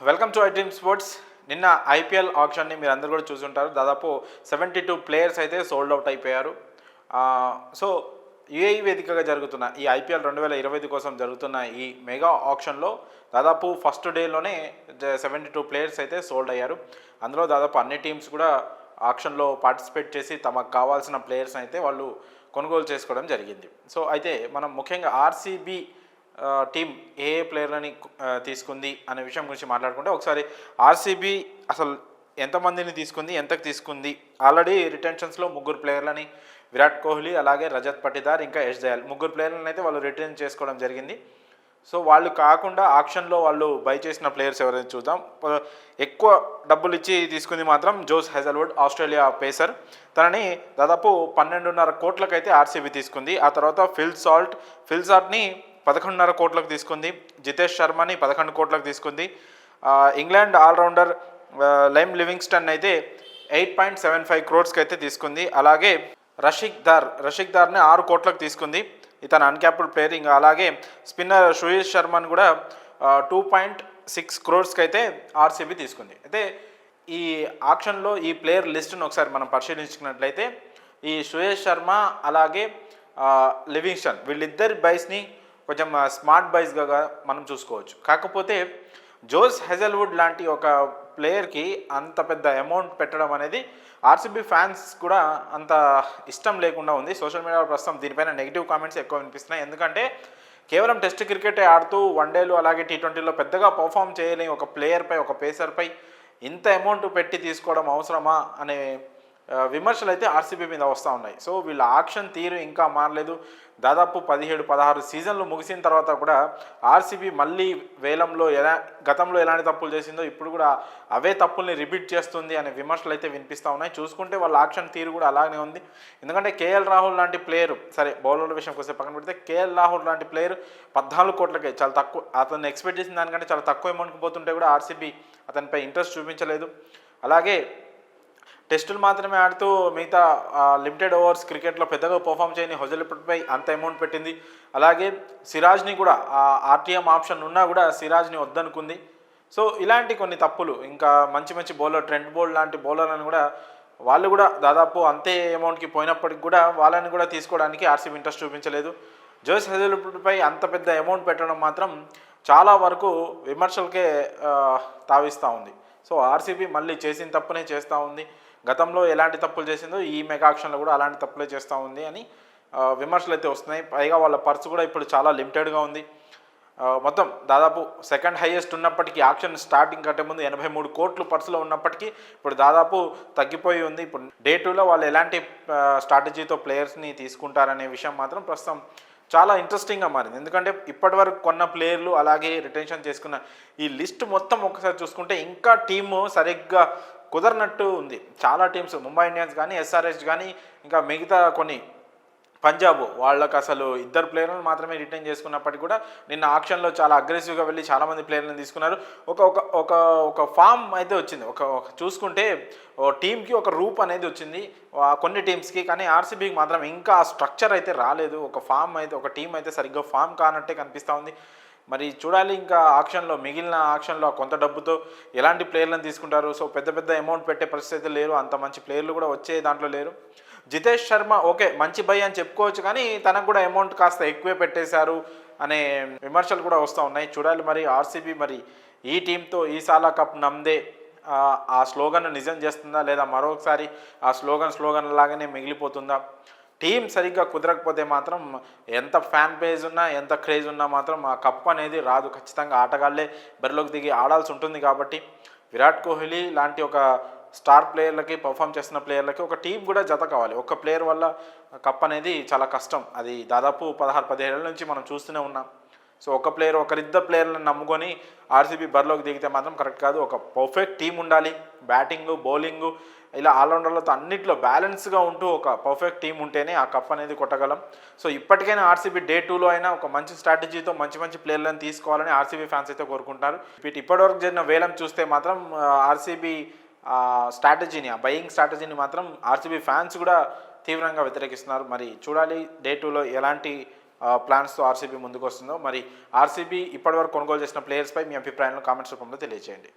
Welcome to I dream sports. నిన్న IPL ఆప్షన్ని మీరు అందరూ కూడా చూసుంటారు. దాదాపు 72 ప్లేయర్స్ అయితే సోల్డ్ అవుట్ అయిపోయారు. సో యూఏఈ వేదికగా జరుగుతున్న ఈ ఐపీఎల్ 2025 కోసం జరుగుతున్న ఈ మెగా ఆప్షన్లో దాదాపు ఫస్ట్ డేలోనే 72 ప్లేయర్స్ అయితే సోల్డ్ అయ్యారు. అందులో దాదాపు అన్ని టీమ్స్ కూడా ఆప్షన్లో పార్టిసిపేట్ చేసి తమకు కావాల్సిన ప్లేయర్స్ అయితే వాళ్ళు కొనుగోలు చేసుకోవడం జరిగింది. సో అయితే మనం ముఖ్యంగా ఆర్సీబీ టీం ఏ ప్లేయర్లని తీసుకుంది అనే విషయం గురించి మాట్లాడుకుంటే, ఒకసారి ఆర్సీబీ అసలు ఎంతమందిని తీసుకుంది, ఎంతకు తీసుకుంది. ఆల్రెడీ రిటెన్షన్స్లో 3 ప్లేయర్లని విరాట్ కోహ్లీ, అలాగే రజత్ పటిదార్, ఇంకా యష్ దయాల్ 3 ప్లేయర్లను అయితే వాళ్ళు రిటర్న్ చేసుకోవడం జరిగింది. సో వాళ్ళు కాకుండా ఆక్షన్లో వాళ్ళు బై చేసిన ప్లేయర్స్ ఎవరైనా చూద్దాం. ఎక్కువ డబ్బులు ఇచ్చి తీసుకుంది మాత్రం జోస్ హెజల్వుడ్, ఆస్ట్రేలియా పేసర్. తనని దాదాపు 12.5 కోట్లకైతే ఆర్సీబీ తీసుకుంది. ఆ తర్వాత ఫిల్ సాల్ట్ని 11.5 కోట్లకు తీసుకుంది. జితేష్ శర్మని 11 కోట్లకు తీసుకుంది. ఇంగ్లాండ్ ఆల్రౌండర్ లైమ్ లివింగ్స్టన్ అయితే 8.75 క్రోర్స్కి అయితే తీసుకుంది. అలాగే రషిక్ దార్ని 6 కోట్లకు తీసుకుంది. ఇతను అన్క్యాప్డ్ ప్లేయర్. ఇంకా అలాగే స్పిన్నర్ సుయేష్ శర్మని కూడా 2.6 క్రోర్స్కి అయితే ఆర్సీబీ తీసుకుంది. అయితే ఈ ఆక్షన్లో ఈ ప్లేయర్ లిస్టును ఒకసారి మనం పరిశీలించుకున్నట్లయితే ఈ సుయేష్ శర్మ అలాగే లివింగ్స్టన్ వీళ్ళిద్దరి బైస్ని కొంచెం స్మార్ట్ బైస్గా మనం చూసుకోవచ్చు. కాకపోతే జోస్ హెజల్వుడ్ లాంటి ఒక ప్లేయర్కి అంత పెద్ద అమౌంట్ పెట్టడం అనేది ఆర్సీబీ ఫ్యాన్స్ కూడా అంత ఇష్టం లేకుండా ఉంది. సోషల్ మీడియాలో ప్రస్తుతం దీనిపైన నెగిటివ్ కామెంట్స్ ఎక్కువ వినిపిస్తున్నాయి. ఎందుకంటే కేవలం టెస్ట్ క్రికెటే ఆడుతూ వన్డేలు అలాగే టీ20లో పెద్దగా పర్ఫామ్ చేయలేని ఒక ప్లేయర్పై, ఒక పేసర్పై ఇంత అమౌంట్ పెట్టి తీసుకోవడం అవసరమా అనే విమర్శలు అయితే ఆర్సీబీ మీద వస్తూ ఉన్నాయి. సో వీళ్ళ ఆక్షన్ తీరు ఇంకా మారలేదు. దాదాపు 17-16 సీజన్లు ముగిసిన తర్వాత కూడా ఆర్సీబీ మళ్ళీ వేలంలో గతంలో ఎలాంటి తప్పులు చేసిందో ఇప్పుడు కూడా అవే తప్పుల్ని రిపీట్ చేస్తుంది అనే విమర్శలు అయితే వినిపిస్తూ ఉన్నాయి. చూసుకుంటే వాళ్ళ ఆక్షన్ తీరు కూడా అలాగే ఉంది. ఎందుకంటే కేఎల్ రాహుల్ లాంటి ప్లేయర్, సరే బౌలర్ల విషయం కోసం పక్కన పెడితే, కేఎల్ రాహుల్ లాంటి ప్లేయర్ 14 కోట్లకే చాలా తక్కువ, అతను ఎక్స్పెక్ట్ చేసిన దానికంటే చాలా తక్కువ అమౌంట్కి పోతుంటే కూడా ఆర్సీబీ అతనిపై ఇంట్రెస్ట్ చూపించలేదు. అలాగే టెస్టులు మాత్రమే ఆడుతూ మిగతా లిమిటెడ్ ఓవర్స్ క్రికెట్లో పెద్దగా పర్ఫామ్ చేయని హెజల్వుడ్పై అంత అమౌంట్ పెట్టింది. అలాగే సిరాజ్ని కూడా ఆర్టీఎం ఆప్షన్ ఉన్నా కూడా సిరాజ్ని వద్దనుకుంది. సో ఇలాంటి కొన్ని తప్పులు, ఇంకా మంచి బౌలర్ ట్రెంట్ బోల్ట్ లాంటి బౌలర్లను కూడా వాళ్ళు కూడా దాదాపు అంతే అమౌంట్కి పోయినప్పటికి కూడా వాళ్ళని కూడా తీసుకోవడానికి ఆర్సీబీ ఇంట్రెస్ట్ చూపించలేదు. జోస్ హెజల్వుడ్పై అంత పెద్ద అమౌంట్ పెట్టడం మాత్రం చాలా వరకు విమర్శలకే తావిస్తూ ఉంది. సో ఆర్సీబీ మళ్ళీ చేసిన తప్పునే చేస్తూ ఉంది. గతంలో ఎలాంటి తప్పులు చేసిందో ఈ మెగా ఆక్షన్లో కూడా అలాంటి తప్పులే చేస్తూ ఉంది అని విమర్శలు అయితే వస్తున్నాయి. పైగా వాళ్ళ పర్సు కూడా ఇప్పుడు చాలా లిమిటెడ్గా ఉంది. మొత్తం దాదాపు సెకండ్ హైయెస్ట్ ఉన్నప్పటికీ ఆక్షన్ స్టార్టింగ్ కంటే ముందు 83 కోట్లు పర్సులో ఉన్నప్పటికీ ఇప్పుడు దాదాపు తగ్గిపోయి ఉంది. ఇప్పుడు డే 2లో వాళ్ళు ఎలాంటి స్ట్రాటజీతో ప్లేయర్స్ని తీసుకుంటారనే విషయం మాత్రం ప్రస్తుతం చాలా ఇంట్రెస్టింగ్గా మారింది. ఎందుకంటే ఇప్పటివరకు కొన్న ప్లేయర్లు అలాగే రిటెన్షన్ చేసుకున్న ఈ లిస్ట్ మొత్తం ఒకసారి చూసుకుంటే ఇంకా టీము సరిగ్గా కుదరనట్టు ఉంది. చాలా టీమ్స్, ముంబై ఇండియన్స్ కానీ, ఎస్ఆర్హెచ్ కానీ, ఇంకా మిగతా కొన్ని పంజాబ్ వాళ్ళకి అసలు 2 ప్లేయర్లను మాత్రమే రిటైన్ చేసుకున్నప్పటికీ కూడా నిన్న ఆక్షన్లో చాలా అగ్రెసివ్గా వెళ్ళి చాలామంది ప్లేయర్లను తీసుకున్నారు. ఒక ఫామ్ అయితే వచ్చింది. ఒక చూసుకుంటే టీంకి ఒక రూప్ అనేది వచ్చింది కొన్ని టీమ్స్కి. కానీ ఆర్సీబీకి మాత్రం ఇంకా ఆ స్ట్రక్చర్ అయితే రాలేదు. ఒక టీం అయితే సరిగ్గా ఫామ్ కానట్టే కనిపిస్తూ ఉంది. మరి చూడాలి ఇంకా మిగిలిన ఆక్షన్లో కొంత డబ్బుతో ఎలాంటి ప్లేయర్లను తీసుకుంటారు. సో పెద్ద అమౌంట్ పెట్టే పరిస్థితి లేరు, అంత మంచి ప్లేయర్లు కూడా వచ్చే దాంట్లో లేరు. జితేష్ శర్మ ఓకే మంచి బై అని చెప్పుకోవచ్చు, కానీ తనకు కూడా అమౌంట్ కాస్త ఎక్కువే పెట్టేశారు అనే విమర్శలు కూడా వస్తూ ఉన్నాయి. చూడాలి మరి ఆర్సీబీ మరి ఈ టీంతో ఈసాలా కప్ నమ్దే ఆ స్లోగన్ నిజం చేస్తుందా, లేదా మరొకసారి ఆ స్లోగన్ లాగానే మిగిలిపోతుందా. టీం సరిగ్గా కుదరకపోతే మాత్రం ఎంత ఫ్యాన్ పేజ్ ఉన్నా, ఎంత క్రేజ్ ఉన్నా మాత్రం ఆ కప్ అనేది రాదు. ఖచ్చితంగా ఆటగాళ్లే బరిలోకి దిగి ఆడాల్సి ఉంటుంది. కాబట్టి విరాట్ కోహ్లీ లాంటి ఒక స్టార్ ప్లేయర్లకి, పర్ఫామ్ చేస్తున్న ప్లేయర్లకి ఒక టీం కూడా జత కావాలి. ఒక ప్లేయర్ వల్ల కప్ అనేది చాలా కష్టం. అది దాదాపు 16-17 ఏళ్ళ నుంచి మనం చూస్తూనే ఉన్నాం. సో ఒకరిద్దరు ప్లేయర్లను నమ్ముకొని ఆర్సీబీ బరిలోకి దిగితే మాత్రం కరెక్ట్ కాదు. ఒక పర్ఫెక్ట్ టీం ఉండాలి. బ్యాటింగు, బౌలింగు, ఇలా ఆల్రౌండర్లతో అన్నింటిలో బ్యాలెన్స్గా ఉంటూ ఒక పర్ఫెక్ట్ టీం ఉంటేనే ఆ కప్ అనేది కొట్టగలం. సో ఇప్పటికైనా ఆర్సీబీ డే 2లో అయినా ఒక మంచి స్ట్రాటజీతో మంచి ప్లేయర్లను తీసుకోవాలని ఆర్సీబీ ఫ్యాన్స్ అయితే కోరుకుంటారు. ఇప్పటివరకు జరిగిన వేలం చూస్తే మాత్రం ఆర్సీబీ స్ట్రాటజీని, ఆ బయింగ్ స్ట్రాటజీని మాత్రం ఆర్సీబీ ఫ్యాన్స్ కూడా తీవ్రంగా వ్యతిరేకిస్తున్నారు. మరి చూడాలి డే 2లో ఎలాంటి ప్లాన్స్తో ఆర్సీబీ ముందుకు వస్తుందో, మరి ఆర్సీబీ ఇప్పటివరకు కొనుగోలు చేసిన ప్లేయర్స్పై మీ అభిప్రాయాలను కామెంట్స్ రూపంలో తెలియజేయండి.